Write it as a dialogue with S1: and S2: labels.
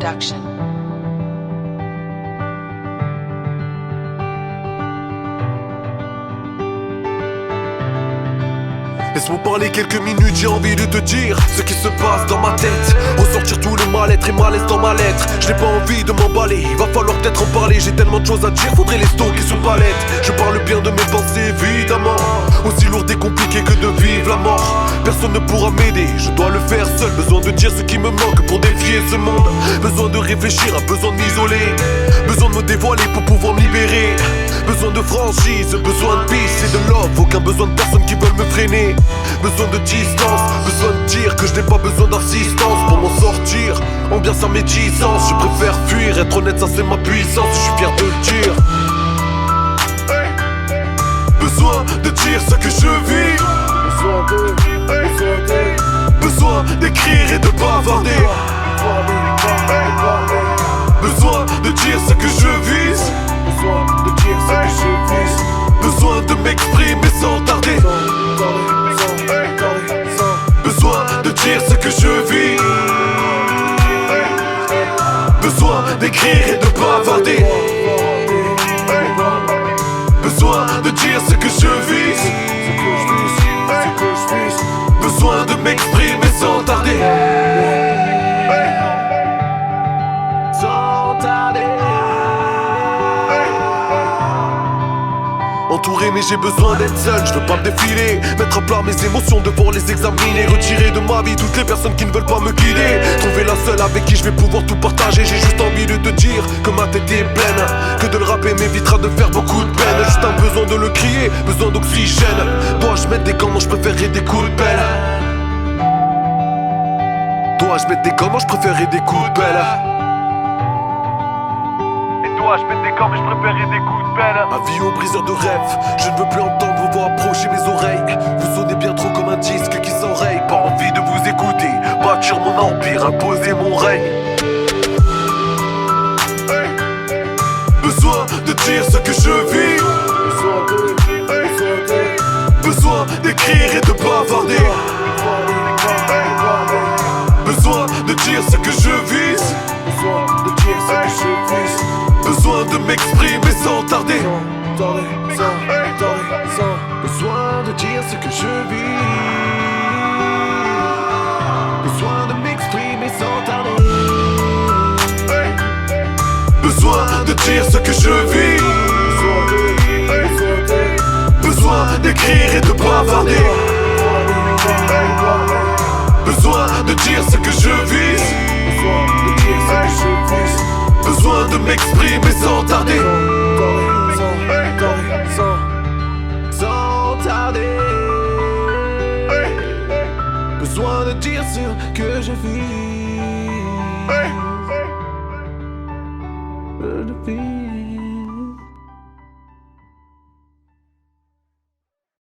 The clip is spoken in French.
S1: Production.
S2: Laisse-moi parler quelques minutes, j'ai envie de te dire ce qui se passe dans ma tête. Ressortir tout le mal-être et malaise dans ma lettre. Je n'ai pas envie de m'emballer, il va falloir peut-être en parler. J'ai tellement de choses à dire, faudrait les stocker sous palette. Je parle bien de mes pensées, évidemment. Aussi lourd et compliqué que de vivre la mort. Personne ne pourra m'aider, je dois le faire seul. Besoin de dire ce qui me manque pour défier ce monde. Besoin de réfléchir, besoin de m'isoler. Besoin de me dévoiler pour pouvoir me libérer. Besoin de franchise, besoin de peace et de love. Aucun besoin de personnes qui veulent me freiner. Besoin de distance, besoin de dire que je n'ai pas besoin d'assistance pour m'en sortir. Ambiance à médisance, je préfère fuir. Être honnête, ça c'est ma puissance, je suis fier de le dire. Besoin de dire ce que je vis. Besoin d'écrire et de bavarder. Besoin de dire ce que je vise. Besoin de m'exprimer sans tarder. Besoin de dire ce que je vis. Besoin d'écrire et de bavarder. Besoin de dire ce que je vise. Besoin de m'exprimer sans tarder. Sans tarder. Entouré mais j'ai besoin d'être seul, je veux pas me défiler. Mettre à plat mes émotions, devoir les examiner. Retirer de ma vie toutes les personnes qui ne veulent pas me guider. Trouver la seule avec qui je vais pouvoir tout partager. J'ai juste envie de te dire que ma tête est pleine. Que de le rapper m'évitera de faire beaucoup de peine. Juste un besoin de le crier, besoin d'oxygène. Dois-je mettre des gants, non je préférerais des coups de pelle. Dois-je mettre des gants, non je préférerais des coups de pelle.
S3: Je mets des gants mais je préférais des coups de pelle.
S2: Avis aux briseurs de rêve, je ne veux plus entendre vos voix approcher mes oreilles. Vous sonnez bien trop comme un disque qui s'enraye. Pas envie de vous écouter, bâtir mon empire, imposer mon règne. Besoin de dire ce que je vis. Besoin d'écrire et de bavarder. Besoin de dire ce que je vise. Besoin de m'exprimer sans tarder. Besoin de dire ce que je vis. Besoin de m'exprimer sans tarder. Besoin de dire ce que je vis. Besoin d'écrire et de bavarder. Besoin de dire ce que je vise. Besoin de m'exprimer sans tarder. Sans tarder. Besoin de dire ce que je vis.